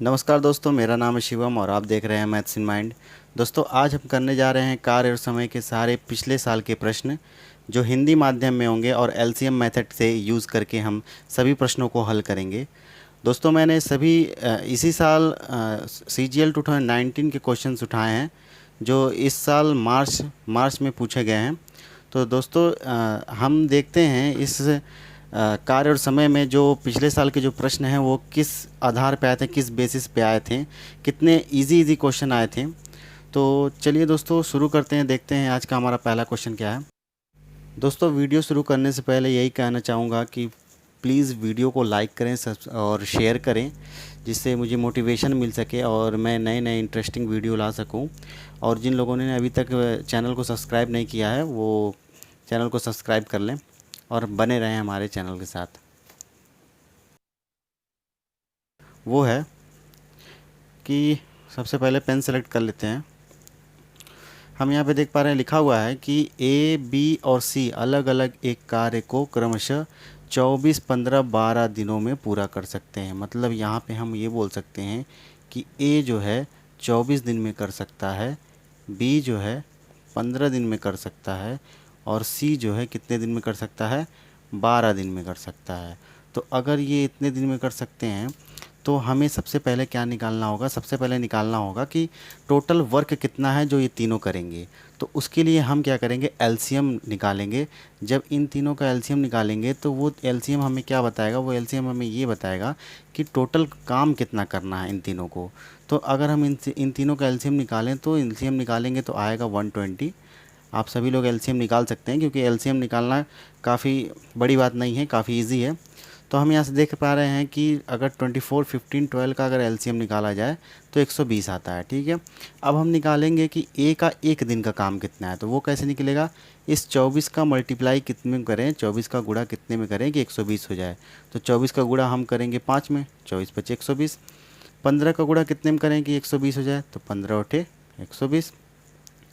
नमस्कार दोस्तों, मेरा नाम है शिवम और आप देख रहे हैं मैथ्स इन माइंड। दोस्तों, आज हम करने जा रहे हैं कार्य और समय के सारे पिछले साल के प्रश्न जो हिंदी माध्यम में होंगे और एलसीएम मेथड से यूज़ करके हम सभी प्रश्नों को हल करेंगे। दोस्तों, मैंने सभी इसी साल सीजीएल 2019 के क्वेश्चंस उठाए हैं जो इस साल मार्च में पूछे गए हैं। तो दोस्तों, हम देखते हैं इस कार्य और समय में जो पिछले साल के जो प्रश्न हैं वो किस आधार पे आए थे, किस बेसिस पे आए थे, कितने इजी क्वेश्चन आए थे। तो चलिए दोस्तों, शुरू करते हैं, देखते हैं आज का हमारा पहला क्वेश्चन क्या है। दोस्तों, वीडियो शुरू करने से पहले यही कहना चाहूँगा कि प्लीज़ वीडियो को लाइक करें और शेयर करें, जिससे मुझे मोटिवेशन मिल सके और मैं नए नए इंटरेस्टिंग वीडियो ला सकूं। और जिन लोगों ने अभी तक चैनल को सब्सक्राइब नहीं किया है वो चैनल को सब्सक्राइब कर लें और बने रहें हमारे चैनल के साथ। वो है कि सबसे पहले पेन सेलेक्ट कर लेते हैं। हम यहाँ पे देख पा रहे हैं, लिखा हुआ है कि ए, बी और सी अलग अलग एक कार्य को क्रमशः 24, 15, 12 दिनों में पूरा कर सकते हैं। मतलब यहाँ पे हम ये बोल सकते हैं कि ए जो है 24 दिन में कर सकता है, बी जो है 15 दिन में कर सकता है और सी जो है कितने दिन में कर सकता है, 12 दिन में कर सकता है। तो अगर ये इतने दिन में कर सकते हैं तो हमें सबसे पहले क्या निकालना होगा, सबसे पहले निकालना होगा कि टोटल वर्क कितना है जो ये तीनों करेंगे। तो उसके लिए हम क्या करेंगे, एलसीएम निकालेंगे। जब इन तीनों का एलसीएम निकालेंगे तो वो एलसीएम हमें क्या बताएगा, वो एलसीएम हमें ये बताएगा कि टोटल काम कितना करना है इन तीनों को। तो अगर हम इन तीनों का एलसीएम निकालें तो एलसीएम निकालेंगे तो आएगा 120। आप सभी लोग एलसीएम निकाल सकते हैं क्योंकि एलसीएम निकालना काफ़ी बड़ी बात नहीं है, काफ़ी इजी है। तो हम यहाँ से देख पा रहे हैं कि अगर 24, 15, 12 का अगर एलसीएम निकाला जाए तो 120 आता है। ठीक है, अब हम निकालेंगे कि ए का एक दिन का काम कितना है। तो वो कैसे निकलेगा, इस 24 का मल्टीप्लाई कितने में करें, 24 का गुणा कितने में करें कि 120 हो जाए। तो 24 का गुणा हम करेंगे 5 में, 24 पचे 120। 15 का गुणा कितने में करें कि 120 हो जाए, तो 15 उठे 120।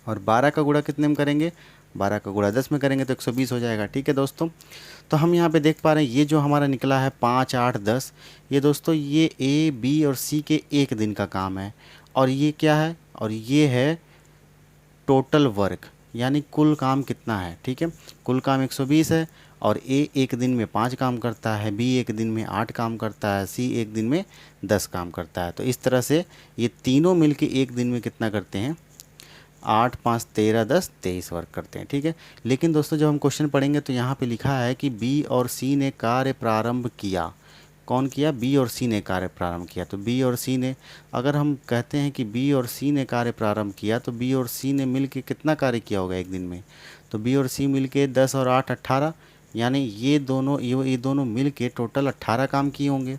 और 12 का गुणा कितने में करेंगे, 12 का गुणा 10 में करेंगे तो 120 हो जाएगा। ठीक है दोस्तों, तो हम यहाँ पे देख पा रहे हैं ये जो हमारा निकला है 5, 8, 10, ये दोस्तों ये ए, बी और सी के एक दिन का काम है। और ये क्या है, और ये है टोटल वर्क, यानी कुल काम कितना है। ठीक है, कुल काम 120 है और ए एक दिन में 5 काम करता है, बी एक दिन में 8 काम करता है, सी एक दिन में 10 काम करता है। तो इस तरह से ये तीनों मिलके एक दिन में कितना करते हैं, 8, 5, 13, 10, 23 वर्क करते हैं। ठीक है, लेकिन दोस्तों जब हम क्वेश्चन पढ़ेंगे तो यहाँ पे लिखा है कि बी और सी ने कार्य प्रारंभ किया। कौन किया, बी और सी ने कार्य प्रारंभ किया। तो बी और सी ने, अगर हम कहते हैं कि बी और सी ने कार्य प्रारंभ किया तो बी और सी ने मिल के कितना कार्य किया होगा एक दिन में। तो बी और सी मिल के 10 और 8 18, यानी ये दोनों मिल के टोटल 18 काम किए होंगे।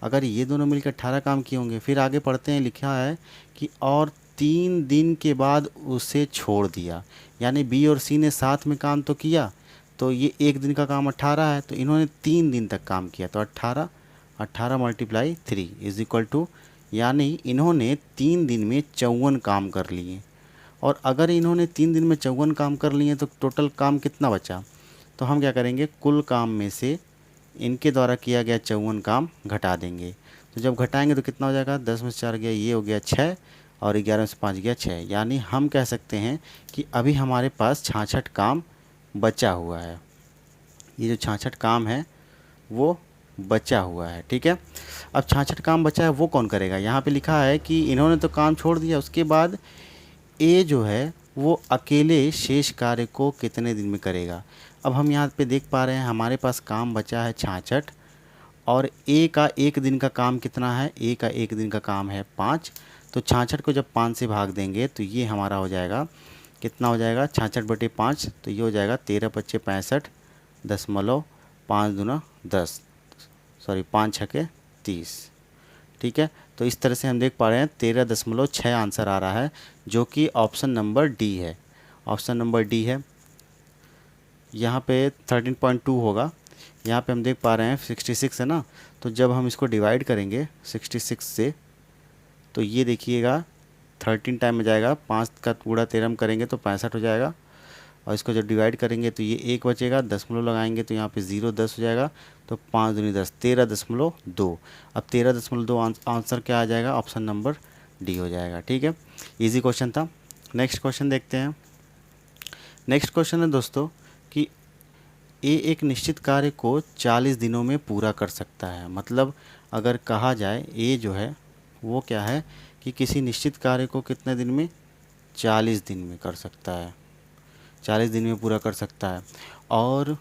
अगर ये दोनों मिल के 18 काम किए होंगे, फिर आगे पढ़ते हैं, लिखा है कि और 3 दिन के बाद उसे छोड़ दिया। यानी बी और सी ने साथ में काम तो किया, तो ये एक दिन का काम 18 है, तो इन्होंने 3 दिन तक काम किया। तो 18, 18 मल्टीप्लाई 3 इज इक्वल टू, यानी इन्होंने 3 दिन में 54 काम कर लिए। और अगर इन्होंने 3 दिन में 54 काम कर लिए तो टोटल काम कितना बचा। तो हम क्या करेंगे, कुल काम में से इनके द्वारा किया गया 54 काम घटा देंगे। तो जब घटाएंगे तो कितना हो जाएगा, 10 में से 4 गया, ये हो गया 6 और 11 में से 5 गया 6। यानी हम कह सकते हैं कि अभी हमारे पास 66 काम बचा हुआ है। ये जो 66 काम है वो बचा हुआ है। ठीक है, अब 66 काम बचा है वो कौन करेगा। यहाँ पे लिखा है कि इन्होंने तो काम छोड़ दिया, उसके बाद ए जो है वो अकेले शेष कार्य को कितने दिन में करेगा। अब हम यहाँ पे देख पा रहे हैं हमारे पास काम बचा है 66 और ए का एक दिन का काम कितना है, ए का एक दिन का काम है 5। तो 66 को जब 5 से भाग देंगे तो ये हमारा हो जाएगा, कितना हो जाएगा, 66/5। तो ये हो जाएगा 13 पच्चे 65 दशमलव 5 दूना 10, सॉरी 5 छके 30। ठीक है, तो इस तरह से हम देख पा रहे हैं 13.6 आंसर आ रहा है, जो कि ऑप्शन नंबर डी है। ऑप्शन नंबर डी है। यहाँ पे 13.2 होगा। यहाँ पे हम देख पा रहे हैं 66 है ना, तो जब हम इसको डिवाइड करेंगे 66 से तो ये देखिएगा 13 टाइम में जाएगा, 5 का गुणा 13 में करेंगे तो 65 हो जाएगा और इसको जब डिवाइड करेंगे तो ये 1 बचेगा, दशमलव लगाएंगे तो यहाँ पे 0 10 हो जाएगा, तो 5 दूनी 10, 13.2। अब 13.2 आंसर क्या आ जाएगा, ऑप्शन नंबर डी हो जाएगा। ठीक है, इजी क्वेश्चन था। नेक्स्ट क्वेश्चन देखते हैं। नेक्स्ट क्वेश्चन है दोस्तों कि ए एक निश्चित कार्य को 40 दिनों में पूरा कर सकता है। मतलब अगर कहा जाए ए जो है वो क्या है कि किसी निश्चित कार्य को कितने दिन में, 40 दिन में कर सकता है, 40 दिन में पूरा कर सकता है। और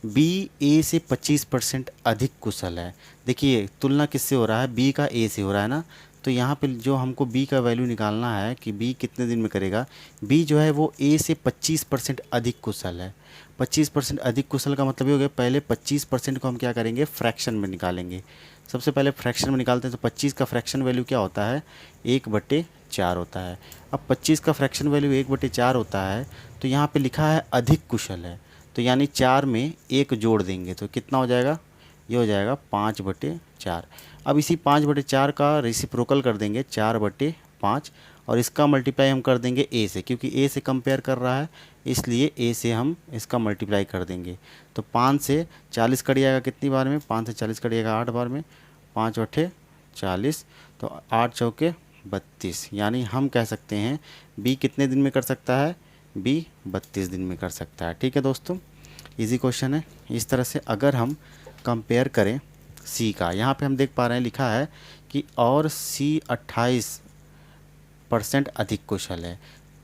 बी ए से 25% अधिक कुशल है। देखिए तुलना किससे हो रहा है, बी का ए से हो रहा है ना। तो यहाँ पे जो हमको बी का वैल्यू निकालना है कि बी कितने दिन में करेगा, बी जो है वो ए से 25% अधिक कुशल है। 25% अधिक कुशल का मतलब ये हो गया, पहले 25% को हम क्या करेंगे, फ्रैक्शन में निकालेंगे। सबसे पहले फ्रैक्शन में निकालते हैं तो 25 का फ्रैक्शन वैल्यू क्या होता है, 1/4 होता है। अब 25 का फ्रैक्शन वैल्यू 1/4 होता है, तो यहाँ पे लिखा है अधिक कुशल है, तो यानी 4 में 1 जोड़ देंगे तो कितना हो जाएगा, ये हो जाएगा 5/4। अब इसी 5/4 का रेसिप्रोकल कर देंगे 4/5, और इसका मल्टीप्लाई हम कर देंगे ए से, क्योंकि ए से कंपेयर कर रहा है इसलिए ए से हम इसका मल्टीप्लाई कर देंगे। तो 5 से 40 कट जाएगा कितनी बार में, 5 से 40 कट जाएगा 8 बार में, 5/8 40, तो 8 चौके 32। यानी हम कह सकते हैं बी कितने दिन में कर सकता है, बी 32 दिन में कर सकता है। ठीक है दोस्तों, इजी क्वेश्चन है। इस तरह से अगर हम कंपेयर करें सी का, यहाँ पे हम देख पा रहे हैं लिखा है कि और सी 28% अधिक कुशल है।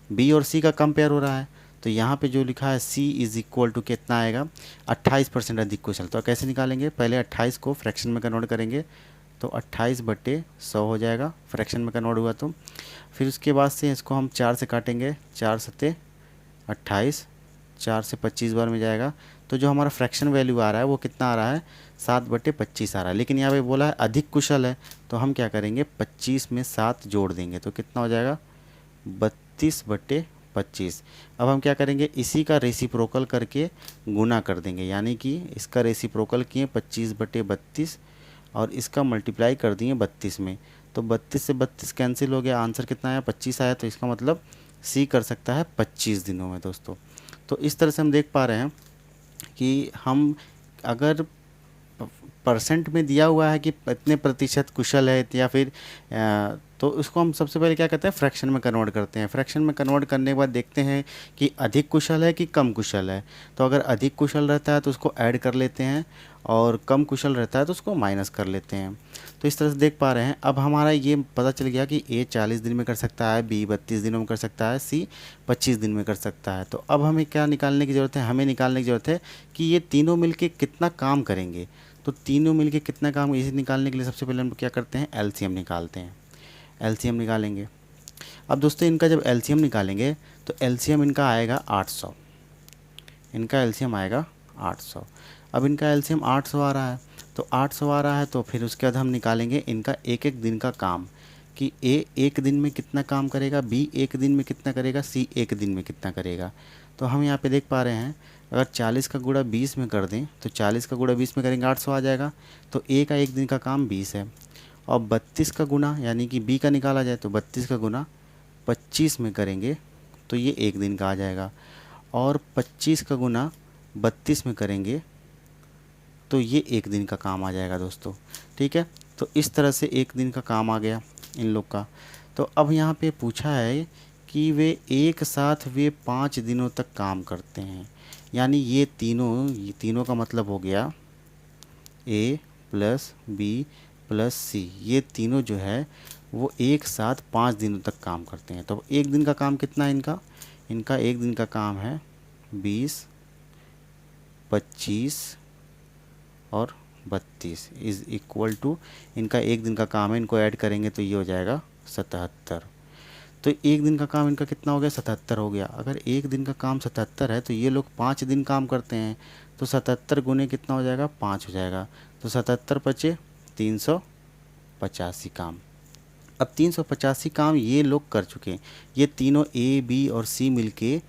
बी और सी का कंपेयर हो रहा है, तो यहाँ पे जो लिखा है सी इज इक्वल टू कितना आएगा, 28% अधिक कुशल। तो कैसे निकालेंगे, पहले 28 को फ्रैक्शन में कन्वर्ट करेंगे तो 28/100 हो जाएगा, फ्रैक्शन में कन्वर्ट हुआ तो। फिर उसके बाद से इसको हम 4 से काटेंगे, 4 सत्ते 28, 4 से 25 बार में जाएगा, तो जो हमारा फ्रैक्शन वैल्यू आ रहा है वो कितना आ रहा है, 7/25 आ रहा है। लेकिन यहाँ पे बोला है अधिक कुशल है, तो हम क्या करेंगे, 25 में 7 जोड़ देंगे तो कितना हो जाएगा, 32/25। अब हम क्या करेंगे, इसी का रेसिप्रोकल करके गुना कर देंगे, यानी कि इसका रेसिप्रोकल किए 25/32 और इसका मल्टीप्लाई कर दिए 32 में, तो 32 से 32 कैंसिल हो गया, आंसर कितना आया, 25 आया। तो इसका मतलब सी कर सकता है 25 दिनों में दोस्तों। तो इस तरह से हम देख पा रहे हैं कि हम अगर परसेंट में दिया हुआ है कि इतने प्रतिशत कुशल है या फिर तो उसको हम सबसे पहले क्या करते हैं, फ्रैक्शन में कन्वर्ट करते हैं। फ्रैक्शन में कन्वर्ट करने के बाद देखते हैं कि अधिक कुशल है कि कम कुशल है। तो अगर अधिक कुशल रहता है तो उसको ऐड कर लेते हैं, और कम कुशल रहता है तो उसको माइनस कर लेते हैं। तो इस तरह से देख पा रहे हैं। अब हमारा ये पता चल गया कि ए 40 दिन में कर सकता है, बी 32 दिनों में कर सकता है, सी 25 दिन में कर सकता है। तो अब हमें क्या निकालने की ज़रूरत है, हमें निकालने की ज़रूरत है कि ये तीनों मिलके कितना काम करेंगे। तो तीनों मिलके कितना काम, इसे निकालने के लिए सबसे पहले हम क्या करते हैं, एलसीएम निकालते हैं। एलसीएम निकालेंगे। अब दोस्तों इनका जब एलसीएम निकालेंगे तो एलसीएम इनका आएगा 800, इनका एलसीएम आएगा 800। अब इनका एलसीएम 800 आ रहा है, तो 800 आ रहा है तो फिर उसके बाद हम निकालेंगे इनका एक एक दिन का काम, कि ए एक दिन में कितना काम करेगा, बी एक दिन में कितना करेगा, सी एक दिन में कितना करेगा। तो हम यहाँ पे देख पा रहे हैं अगर 40 का गुणा 20 में कर दें तो 40 का गुणा 20 में करेंगे 800 आ जाएगा। तो ए का एक दिन का काम 20 है, और 32 का गुना यानी कि बी का निकाला जाए तो 32 का गुना 25 में करेंगे तो ये एक दिन का आ जाएगा, और 25 का गुना 32 में करेंगे तो ये एक दिन का काम आ जाएगा दोस्तों। ठीक है, तो इस तरह से एक दिन का काम आ गया इन लोग का। तो अब यहाँ पे पूछा है कि वे एक साथ वे 5 दिनों तक काम करते हैं। यानी ये तीनों का मतलब हो गया ए प्लस बी प्लस सी, ये तीनों जो है वो एक साथ 5 दिनों तक काम करते हैं। तो एक दिन का काम कितना है इनका, इनका एक दिन का काम है 20, 25 और 32 इज़ इक्वल टू, इनका एक दिन का काम है, इनको ऐड करेंगे तो ये हो जाएगा 77। तो एक दिन का काम इनका कितना हो गया, 77 हो गया। अगर एक दिन का काम 77 है तो ये लोग 5 दिन काम करते हैं, तो 77 गुने कितना हो जाएगा, 5 हो जाएगा। तो 77 बचे 385 काम। अब 385 काम ये लोग कर चुके हैं, ये तीनों ए बी और सी मिलके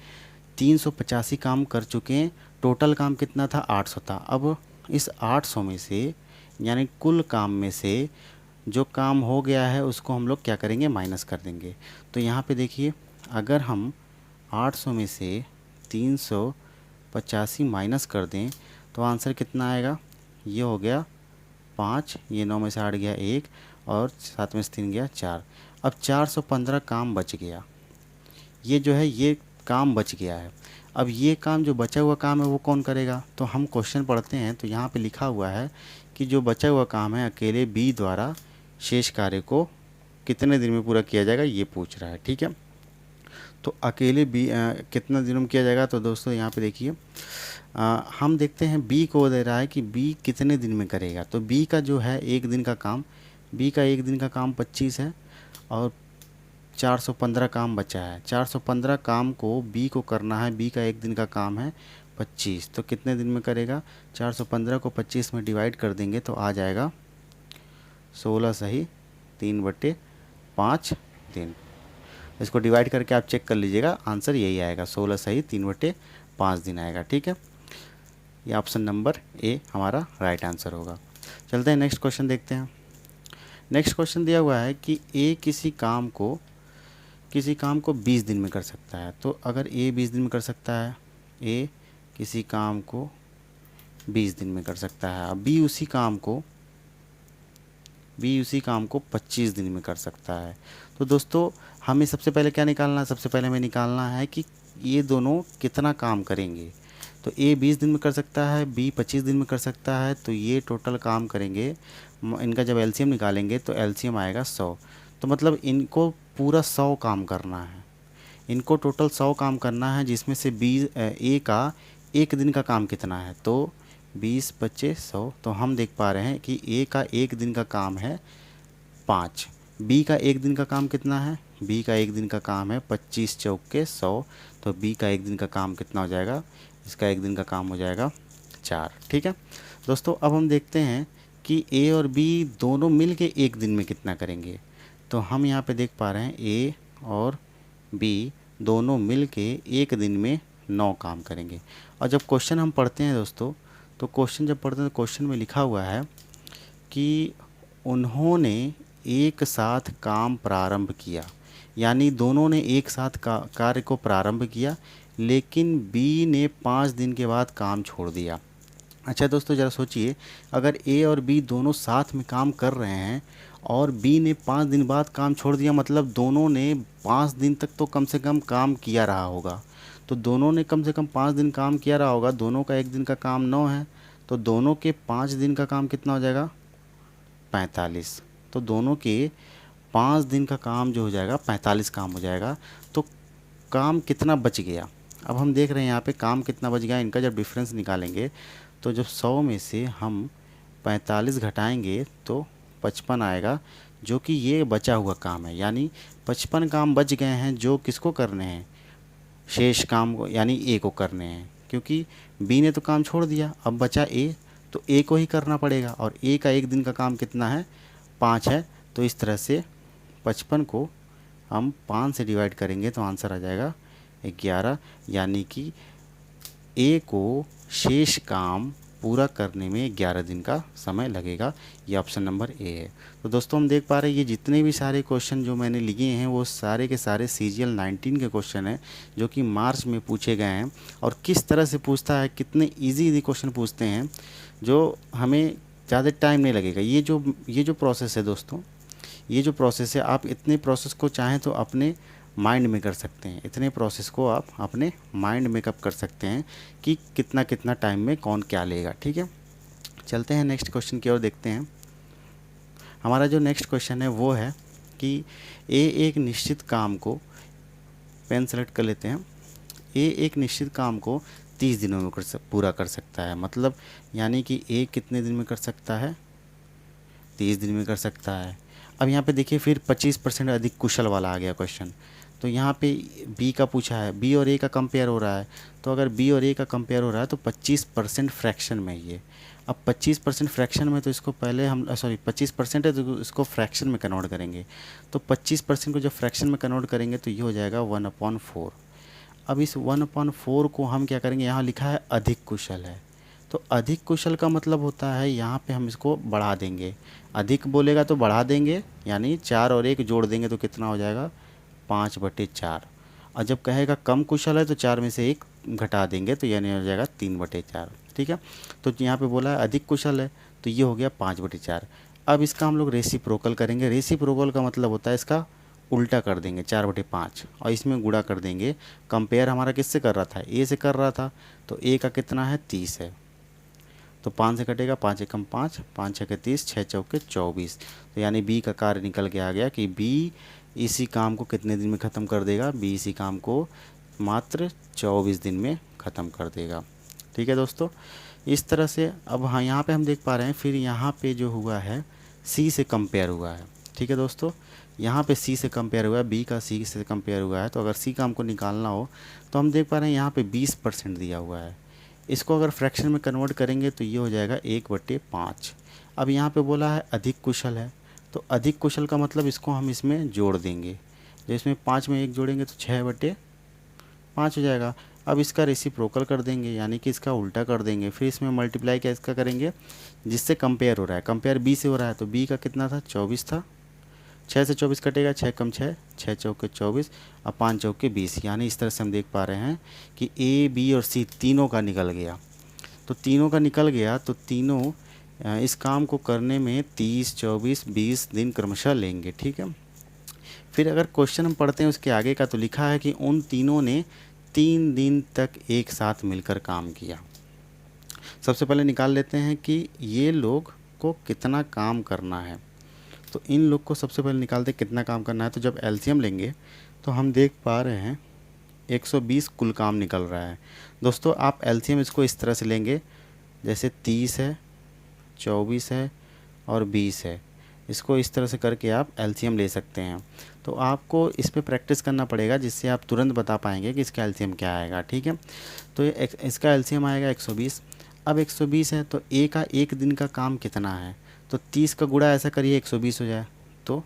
385 काम कर चुके हैं। टोटल काम कितना था, 800 था। अब इस 800 में से यानी कुल काम में से जो काम हो गया है उसको हम लोग क्या करेंगे, माइनस कर देंगे। तो यहाँ पे देखिए अगर हम 800 में से 385 माइनस कर दें तो आंसर कितना आएगा, ये हो गया 5, ये 9 में से 8 गया 1 और 7 में से 3 गया 4। अब 415 काम बच गया, ये जो है ये काम बच गया है। अब ये काम जो बचा हुआ काम है वो कौन करेगा, तो हम क्वेश्चन पढ़ते हैं तो यहाँ पे लिखा हुआ है कि जो बचा हुआ काम है अकेले बी द्वारा शेष कार्य को कितने दिन में पूरा किया जाएगा, ये पूछ रहा है। ठीक है, तो अकेले बी कितना दिनों में किया जाएगा, तो दोस्तों यहाँ पे देखिए हम देखते हैं बी को दे रहा है कि बी कितने दिन में करेगा। तो बी का जो है एक दिन का काम, बी का एक दिन का काम 25 है और 415 काम बचा है। 415 काम को बी को करना है, बी का एक दिन का काम है 25, तो कितने दिन में करेगा, 415 को 25 में डिवाइड कर देंगे तो आ जाएगा 16 सही 3/5 दिन। इसको डिवाइड करके आप चेक कर लीजिएगा, आंसर यही आएगा 16 सही 3/5 दिन आएगा। ठीक है, ये ऑप्शन नंबर ए हमारा राइट आंसर होगा। चलते हैं नेक्स्ट क्वेश्चन देखते हैं। नेक्स्ट क्वेश्चन दिया हुआ है कि ए किसी काम को 20 दिन में कर सकता है। तो अगर ए 20 दिन में कर सकता है, ए किसी काम को 20 दिन में कर सकता है, अब बी उसी काम को 25 दिन में कर सकता है। तो दोस्तों हमें सबसे पहले क्या निकालना है, सबसे पहले हमें निकालना है कि ये दोनों कितना काम करेंगे। तो ए 20 दिन में कर सकता है, बी 25 दिन में कर सकता है, तो ये टोटल काम करेंगे, इनका जब एलसीएम निकालेंगे तो एलसीएम आएगा 100। तो मतलब इनको पूरा 100 काम करना है, इनको टोटल 100 काम करना है, जिसमें से ए का एक दिन का काम कितना है, तो 20 25 100। तो हम देख पा रहे हैं कि ए का एक दिन का काम है 5, बी का एक दिन का काम कितना है, बी का एक दिन का काम है 25 चौके 100, तो बी का एक दिन का काम कितना हो जाएगा, इसका एक दिन का काम हो जाएगा 4। ठीक है दोस्तों, अब हम देखते हैं कि ए और बी दोनों मिल के एक दिन में कितना करेंगे। तो हम यहाँ पे देख पा रहे हैं ए और बी दोनों मिल के एक दिन में 9 काम करेंगे। और जब क्वेश्चन हम पढ़ते हैं दोस्तों, तो क्वेश्चन जब पढ़ते हैं तो क्वेश्चन में लिखा हुआ है कि उन्होंने एक साथ काम प्रारंभ किया, यानी दोनों ने एक साथ कार्य को प्रारंभ किया, लेकिन बी ने 5 दिन के बाद काम छोड़ दिया। अच्छा दोस्तों ज़रा सोचिए, अगर ए और बी दोनों साथ में काम कर रहे हैं और बी ने 5 दिन बाद काम छोड़ दिया, मतलब दोनों ने 5 दिन तक तो कम से कम काम किया रहा होगा। तो दोनों ने कम से कम 5 दिन काम किया रहा होगा, दोनों का एक दिन का काम 9 है, तो दोनों के 5 दिन का काम कितना हो जाएगा, 45। तो दोनों के 5 दिन का काम जो हो जाएगा 45 काम हो जाएगा। तो काम कितना बच गया, अब हम देख रहे हैं यहाँ पे काम कितना बच गया, इनका जब डिफरेंस निकालेंगे तो जब 100 में से हम 45 घटाएंगे तो 55 आएगा, जो कि ये बचा हुआ काम है, यानी 55 काम बच गए हैं जो किसको करने हैं, शेष काम को, यानी ए को करने हैं, क्योंकि बी ने तो काम छोड़ दिया, अब बचा ए, तो ए को ही करना पड़ेगा, और ए का एक दिन का काम कितना है 5 है। तो इस तरह से 55 को हम 5 से डिवाइड करेंगे तो आंसर आ जाएगा 11, यानी कि ए को शेष काम पूरा करने में 11 दिन का समय लगेगा। ये ऑप्शन नंबर ए है। तो दोस्तों हम देख पा रहे हैं ये जितने भी सारे क्वेश्चन जो मैंने लिए हैं वो सारे के सारे CGL 19 के क्वेश्चन हैं, जो कि मार्च में पूछे गए हैं। और किस तरह से पूछता है, कितने ईजी क्वेश्चन पूछते हैं, जो हमें ज़्यादा टाइम नहीं लगेगा। ये जो प्रोसेस है दोस्तों, ये जो प्रोसेस है, आप इतने प्रोसेस को चाहें तो अपने माइंड में कर सकते हैं, इतने प्रोसेस को आप अपने माइंड में कब कर सकते हैं कि कितना कितना टाइम में कौन क्या लेगा। ठीक है, चलते हैं नेक्स्ट क्वेश्चन की ओर देखते हैं। हमारा जो नेक्स्ट क्वेश्चन है वो है कि ए एक निश्चित काम को, पेन सेलेक्ट कर लेते हैं, ए एक निश्चित काम को 30 दिनों में पूरा कर सकता है, मतलब यानी कि ए कितने दिन में कर सकता है, 30 दिन में कर सकता है। अब यहाँ पे देखिए फिर 25% अधिक कुशल वाला आ गया क्वेश्चन। तो यहाँ पे बी का पूछा है, बी और ए का कंपेयर हो रहा है, तो अगर बी और ए का कंपेयर हो रहा है तो 25% फ्रैक्शन में ये। अब 25% फ्रैक्शन में, तो इसको पहले हम 25% है तो इसको फ्रैक्शन में कन्वर्ट करेंगे। तो 25% को जब फ्रैक्शन में कन्वर्ट करेंगे तो ये हो जाएगा 1/4। अब इस 1/4 को हम क्या करेंगे, यहाँ लिखा है अधिक कुशल है, तो अधिक कुशल का मतलब होता है यहाँ पे हम इसको बढ़ा देंगे, अधिक बोलेगा तो बढ़ा देंगे, यानी 4 और 1 जोड़ देंगे तो कितना हो जाएगा 5/4। और जब कहेगा कम कुशल है तो 4 में से 1 घटा देंगे, तो यानी हो जाएगा 3/4। ठीक है, तो यहाँ पे बोला है अधिक कुशल है, तो ये हो गया 5/4। अब इसका हम लोग रेसिप्रोकल करेंगे। रेसिप्रोकल का मतलब होता है इसका उल्टा कर देंगे, 4/5, और इसमें गुणा कर देंगे। कंपेयर हमारा किससे कर रहा था, ए से कर रहा था, तो ए का कितना है 30 है, तो 5 से कटेगा, 5 एकम 5, 5 छः के 30, 6 चौके 24। तो यानी बी का कार्य निकल के आ गया कि बी इसी काम को कितने दिन में ख़त्म कर देगा, बी इसी काम को मात्र 24 दिन में ख़त्म कर देगा। ठीक है दोस्तों, इस तरह से अब हाँ यहाँ पे हम देख पा रहे हैं, फिर यहाँ पे जो हुआ है सी से कंपेयर हुआ है। ठीक है दोस्तों, यहाँ पे सी से कंपेयर हुआ है, बी का सी से कंपेयर हुआ है, तो अगर सी का हमको निकालना हो तो हम देख पा रहे हैं यहाँ पे 20% दिया हुआ है। इसको अगर फ्रैक्शन में कन्वर्ट करेंगे तो ये हो जाएगा 1/5। अब यहाँ पे बोला है अधिक कुशल है, तो अधिक कुशल का मतलब इसको हम इसमें जोड़ देंगे। जब इसमें 5 में 1 जोड़ेंगे तो 6/5 हो जाएगा। अब इसका रेसिप्रोकल कर देंगे, यानी कि इसका उल्टा कर देंगे। फिर इसमें मल्टीप्लाई क्या इसका करेंगे, जिससे कंपेयर हो रहा है, कंपेयर बी से हो रहा है, तो बी का कितना था 24 था, 6 से 24 कटेगा, 6 कम 6, 6 चौके 24 और 5 चौके 20। यानी इस तरह से हम देख पा रहे हैं कि ए बी और सी तीनों का निकल गया। तो तीनों का निकल गया तो तीनों इस काम को करने में 30, 24, 20 दिन क्रमशः लेंगे। ठीक है, फिर अगर क्वेश्चन हम पढ़ते हैं उसके आगे का, तो लिखा है कि उन तीनों ने 3 दिन तक एक साथ मिलकर काम किया। सबसे पहले निकाल लेते हैं कि ये लोग को कितना काम करना है। तो इन लोग को सबसे पहले निकालते कितना काम करना है। तो जब एलसीएम लेंगे तो हम देख पा रहे हैं 120 कुल काम निकल रहा है। दोस्तों आप एलसीएम इसको इस तरह से लेंगे, जैसे 30 है, 24 है और 20 है, इसको इस तरह से करके आप एलसीएम ले सकते हैं। तो आपको इस पे प्रैक्टिस करना पड़ेगा, जिससे आप तुरंत बता पाएंगे कि इसका एलसीएम क्या आएगा। ठीक है, तो इसका एलसीएम आएगा 120। अब 120 है तो ए का एक दिन का काम कितना है, तो 30 का गुणा ऐसा करिए 120 हो जाए, तो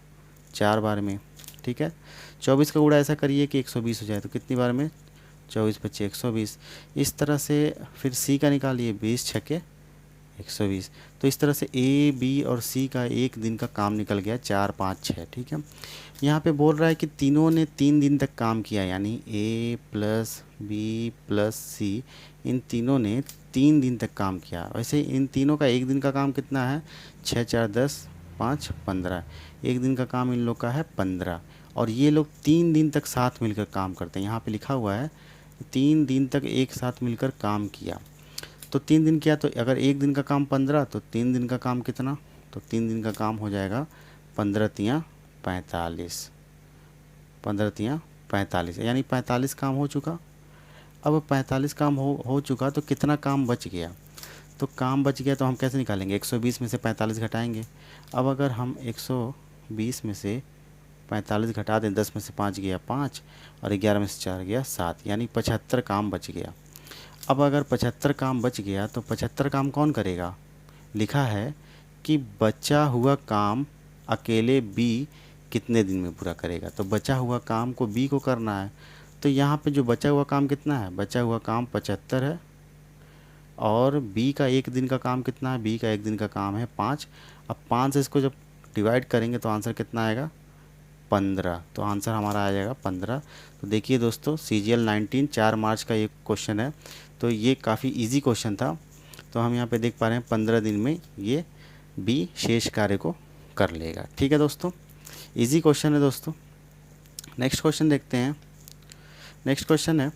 4 बार में। ठीक है, 24 का गुणा ऐसा करिए कि 120 हो जाए, तो कितनी बार में, 24 बच्चे 120। इस तरह से फिर सी का निकालिए, 20 छक्के 120। तो इस तरह से ए बी और सी का एक दिन का काम निकल गया, 4 5 6। ठीक है, यहाँ पे बोल रहा है कि तीनों ने 3 दिन तक काम किया, यानी ए प्लस बी प्लस सी, इन तीनों ने 3 दिन तक काम किया। वैसे इन तीनों का एक दिन का काम कितना है, 6 4 10 5 15, एक दिन का काम इन लोग का है 15। और ये लोग 3 दिन तक साथ मिलकर काम करते हैं। यहाँ पे लिखा हुआ है 3 दिन तक एक साथ मिलकर काम किया। तो 3 दिन किया, तो अगर एक दिन का काम 15, तो 3 दिन का काम कितना, तो 3 दिन का काम हो जाएगा 15 तियाँ 45, 15 तियाँ 45, यानी 45 काम हो चुका। अब 45 काम हो चुका तो कितना काम बच गया, तो काम बच गया तो हम कैसे निकालेंगे, 120 में से 45 घटाएंगे। अब अगर हम 120 में से 45 घटा दें, 10 में से 5 गया 5 और 11 में से 4 गया 7, यानी 75 काम बच गया। अब अगर 75 काम बच गया तो 75 काम कौन करेगा, लिखा है कि बचा हुआ काम अकेले बी कितने दिन में पूरा करेगा। तो बचा हुआ काम को बी को करना है। तो यहाँ पे जो बचा हुआ काम कितना है, बचा हुआ काम 75 है, और बी का एक दिन का काम कितना है, बी का एक दिन का काम है 5। अब 5 से इसको जब डिवाइड करेंगे तो आंसर कितना आएगा, 15। तो आंसर हमारा आ जाएगा 15। तो देखिए दोस्तों, CGL 19 4 मार्च का ये क्वेश्चन है, तो ये काफ़ी इजी क्वेश्चन था। तो हम यहाँ पे देख पा रहे हैं 15 दिन में ये बी शेष कार्य को कर लेगा। ठीक है दोस्तों, इजी क्वेश्चन है दोस्तों। नेक्स्ट क्वेश्चन देखते हैं। नेक्स्ट क्वेश्चन है,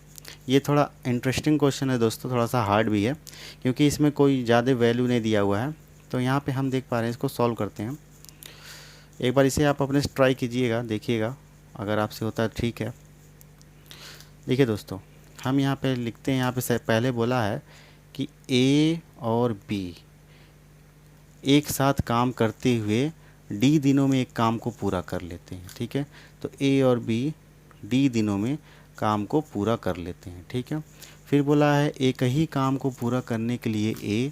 ये थोड़ा इंटरेस्टिंग क्वेश्चन है दोस्तों, थोड़ा सा हार्ड भी है क्योंकि इसमें कोई ज़्यादा वैल्यू नहीं दिया हुआ है। तो यहाँ पे हम देख पा रहे हैं, इसको सॉल्व करते हैं। एक बार इसे आप अपने से ट्राई कीजिएगा, देखिएगा, अगर आपसे होता है ठीक है। देखिए दोस्तों, हम यहाँ पे लिखते हैं, यहाँ पे पहले बोला है कि ए और बी एक साथ काम करते हुए डी दिनों में एक काम को पूरा कर लेते हैं। ठीक है, तो ए और बी डी दिनों में काम को पूरा कर लेते हैं। ठीक है, फिर बोला है एक ही काम को पूरा करने के लिए ए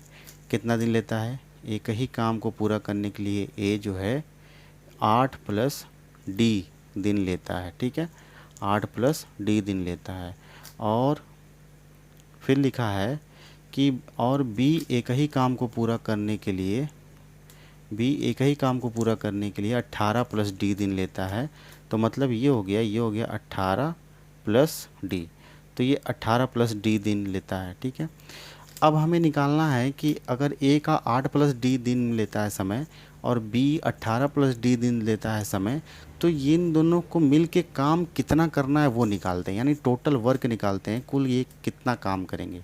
कितना दिन लेता है, एक ही काम को पूरा करने के लिए ए जो है 8 प्लस डी दिन लेता है। ठीक है, 8 प्लस डी दिन लेता है। और फिर लिखा है कि और बी एक ही काम को पूरा करने के लिए 18 प्लस डी दिन लेता है। तो मतलब ये हो गया 18 प्लस डी, तो ये 18 प्लस डी दिन लेता है। ठीक है, अब हमें निकालना है कि अगर ए का 8 प्लस डी दिन लेता है समय और बी 18 प्लस डी दिन लेता है समय, तो इन दोनों को मिल के काम कितना करना है वो निकालते हैं, यानी टोटल वर्क निकालते हैं, कुल ये कितना काम करेंगे।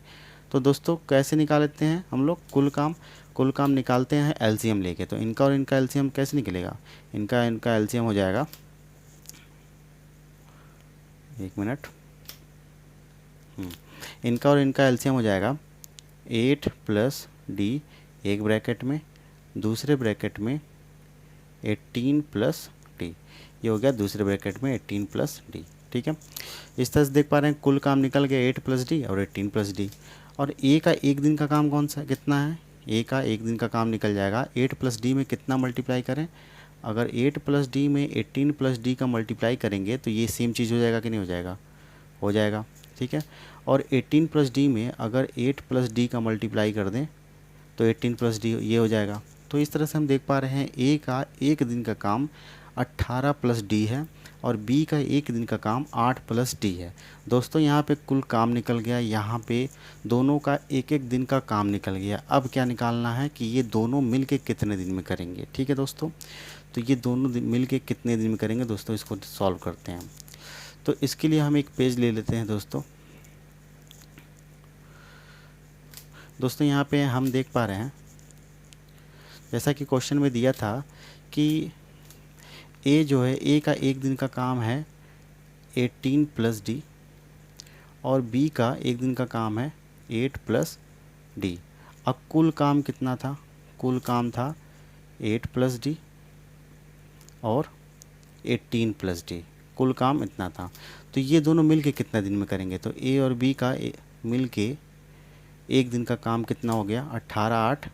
तो दोस्तों कैसे निकालते हैं हम लोग कुल काम निकालते हैं एलसीएम लेके। तो इनका और इनका एलसीएम कैसे निकलेगा, इनका एलसीएम हो जाएगा, एक मिनट, इनका और इनका एलसीएम हो जाएगा 8 प्लस डी एक ब्रैकेट में, दूसरे ब्रैकेट में 18 प्लस डी, ये हो गया दूसरे ब्रैकेट में 18 प्लस डी। ठीक है, इस तरह से देख पा रहे हैं कुल काम निकल गया 8 प्लस डी और 18 प्लस डी। और ए का एक दिन का काम कौन सा कितना है, ए का एक दिन का काम निकल जाएगा 8 प्लस डी में कितना मल्टीप्लाई करें, अगर 8 प्लस डी में 18 प्लस डी का मल्टीप्लाई करेंगे तो ये सेम चीज़ हो जाएगा कि नहीं हो जाएगा, हो जाएगा। ठीक है, और 18 प्लस डी में अगर 8 प्लस डी का मल्टीप्लाई कर दें तो 18 प्लस डी ये हो जाएगा। तो इस तरह से हम देख पा रहे हैं ए का एक दिन का काम 18 प्लस डी है और बी का एक दिन का काम 8 प्लस डी है। दोस्तों यहाँ पे कुल काम निकल गया, यहाँ पे दोनों का एक एक दिन का काम निकल गया। अब क्या निकालना है कि ये दोनों मिल के कितने दिन में करेंगे। ठीक है दोस्तों, तो ये दोनों मिल के कितने दिन में करेंगे दोस्तों, इसको सॉल्व करते हैं। तो इसके लिए हम एक पेज ले लेते हैं दोस्तों यहाँ पे हम देख पा रहे हैं जैसा कि क्वेश्चन में दिया था कि ए जो है, ए का एक दिन का काम है 18 प्लस डी और बी का एक दिन का काम है 8 प्लस डी। अब कुल काम कितना था, कुल काम था 8 प्लस डी और 18 प्लस डी, कुल काम इतना था। तो ये दोनों मिल के कितना दिन में करेंगे, तो ए और बी का मिल के एक दिन का काम कितना हो गया 18 8,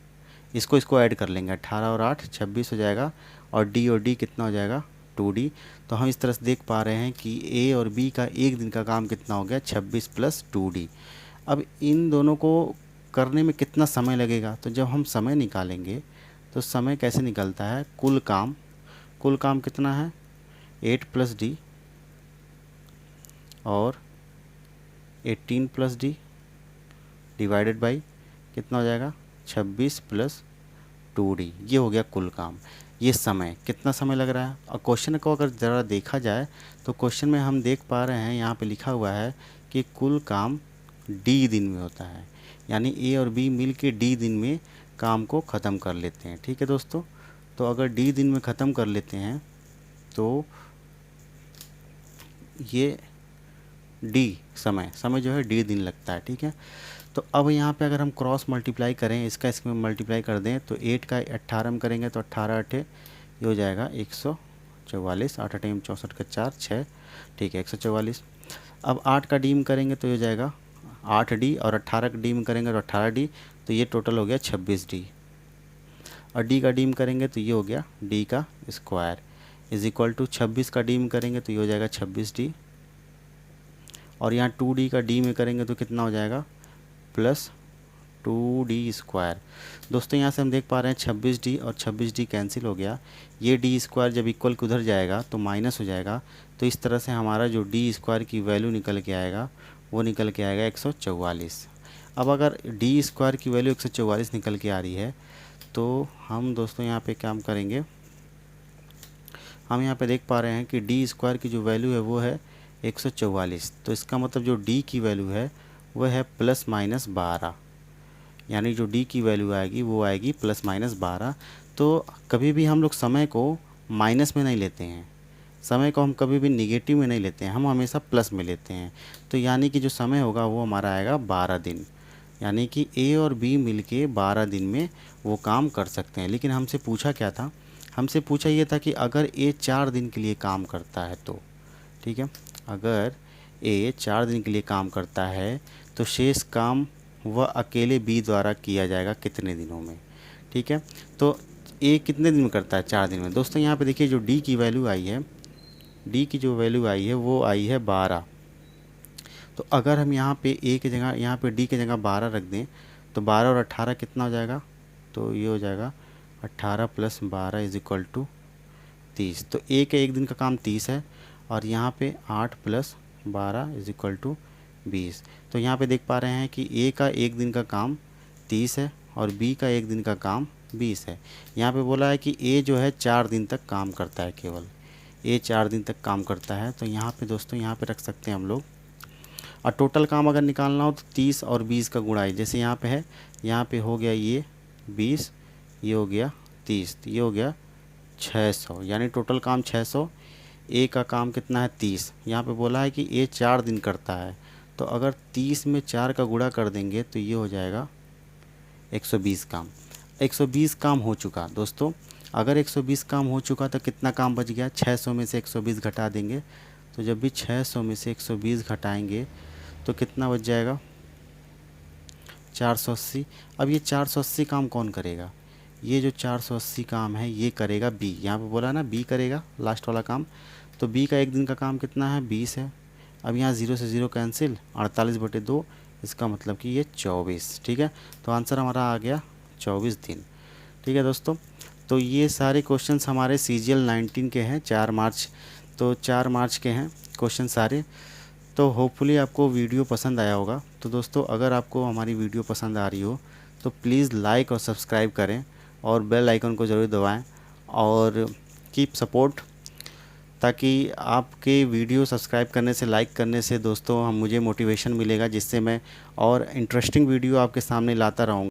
इसको ऐड कर लेंगे, 18 और 8 26 हो जाएगा और डी कितना हो जाएगा 2D। तो हम इस तरह से देख पा रहे हैं कि ए और बी का एक दिन का काम कितना हो गया 26 प्लस 2D। अब इन दोनों को करने में कितना समय लगेगा, तो जब हम समय निकालेंगे तो समय कैसे निकलता है, कुल काम कितना है 8 प्लस डी और 18 प्लस डी डिवाइडेड बाई कितना हो जाएगा 26 प्लस 2D, ये हो गया कुल काम। ये समय कितना समय लग रहा है, और क्वेश्चन को अगर ज़रा देखा जाए तो क्वेश्चन में हम देख पा रहे हैं यहाँ पे लिखा हुआ है कि कुल काम D दिन में होता है, यानी ए और बी मिल के D दिन में काम को ख़त्म कर लेते हैं। ठीक है दोस्तों, तो अगर D दिन में ख़त्म कर लेते हैं तो ये D समय जो है D दिन लगता है। ठीक है, तो अब यहाँ पे अगर हम क्रॉस मल्टीप्लाई करें, इसका इसमें मल्टीप्लाई कर दें तो 8 का 18 में करेंगे तो 18 8 ये हो जाएगा 144, 8 8 64 का 4 6, ठीक है 144। अब 8 का डी में करेंगे तो ये हो जाएगा 8D और 18 का डी में करेंगे तो 18D, तो ये टोटल हो गया 26D। और डी का डी में करेंगे तो ये हो गया डी का स्क्वायर इज इक्वल टू 26 का डी में करेंगे तो ये हो जाएगा 26D और यहाँ 2D का डी में करेंगे तो कितना हो जाएगा प्लस 2D स्क्वायर। दोस्तों यहाँ से हम देख पा रहे हैं 26D और 26D कैंसिल हो गया, ये डी स्क्वायर जब इक्वल के उधर जाएगा तो माइनस हो जाएगा। तो इस तरह से हमारा जो डी स्क्वायर की वैल्यू निकल के आएगा वो निकल के आएगा 144। अब अगर डी स्क्वायर की वैल्यू 144 निकल के आ रही है तो हम दोस्तों यहाँ पे काम करेंगे, हम यहाँ पे देख पा रहे हैं कि डी स्क्वायर की जो वैल्यू है वो है 144। तो इसका मतलब जो डी की वैल्यू है वह है प्लस माइनस 12, यानी जो डी की वैल्यू आएगी वो आएगी प्लस माइनस 12। तो कभी भी हम लोग समय को माइनस में नहीं लेते हैं, समय को हम कभी भी निगेटिव में नहीं लेते हैं, हम हमेशा प्लस में लेते हैं। तो यानी कि जो समय होगा वो हमारा आएगा 12 दिन, यानी कि ए और बी मिलके 12 दिन में वो काम कर सकते हैं। लेकिन हमसे पूछा क्या था, हमसे पूछा ये था कि अगर ए 4 दिन के लिए काम करता है तो, ठीक है, अगर ए 4 दिन के लिए काम करता है तो शेष काम वह अकेले बी द्वारा किया जाएगा कितने दिनों में। ठीक है, तो ए कितने दिन में करता है 4 दिन में। दोस्तों यहाँ पे देखिए जो डी की वैल्यू आई है, डी की जो वैल्यू आई है वो आई है 12। तो अगर हम यहाँ पे ए की जगह, यहाँ पे डी की जगह 12 रख दें तो 12 और 18 कितना हो जाएगा, तो ये हो जाएगा 18 प्लस 12 इज इक्वल टू 30। तो ए के एक दिन का काम 30 है और यहाँ पे 8 प्लस 12 इज इक्वल टू 20। तो यहाँ पे देख पा रहे हैं कि ए का एक दिन का काम 30 है और बी का एक दिन का काम 20 है। यहाँ पे बोला है कि ए जो है 4 दिन तक काम करता है, केवल ए 4 दिन तक काम करता है। तो यहाँ पे दोस्तों यहाँ पे रख सकते हैं हम लोग। और टोटल काम अगर निकालना हो तो 30 और 20 का गुणाई, जैसे यहाँ पे है, यहाँ पे हो गया ये 20, ये हो गया 30, ये हो गया 600, यानी टोटल काम 600। ए का काम कितना है 30। यहाँ पे बोला है कि ए 4 दिन करता है, तो अगर 30 में 4 का गुणा कर देंगे तो ये हो जाएगा 120 काम। 120 काम हो चुका दोस्तों। अगर 120 काम हो चुका तो कितना काम बच गया, 600 में से 120 घटा देंगे। तो जब भी 600 में से 120 घटाएंगे तो कितना बच जाएगा, 480। अब ये 480 काम कौन करेगा, ये जो 480 काम है ये करेगा बी। यहाँ पे बोला ना बी करेगा लास्ट वाला काम। तो बी का एक दिन का काम कितना है, 20 है। अब यहाँ 0 से 0 कैंसिल, 48/2, इसका मतलब कि ये 24। ठीक है, तो आंसर हमारा आ गया 24 दिन। ठीक है दोस्तों, तो ये सारे क्वेश्चंस हमारे CGL 19 के हैं, 4 मार्च, तो 4 मार्च के हैं क्वेश्चन सारे। तो होपफुली आपको वीडियो पसंद आया होगा। तो दोस्तों अगर आपको हमारी वीडियो पसंद आ रही हो तो प्लीज़ लाइक और सब्सक्राइब करें और बेल आइकन को ज़रूर दबाएं और कीप सपोर्ट, ताकि आपके वीडियो सब्सक्राइब करने से, लाइक करने से दोस्तों मुझे मोटिवेशन मिलेगा, जिससे मैं और इंटरेस्टिंग वीडियो आपके सामने लाता रहूँगा।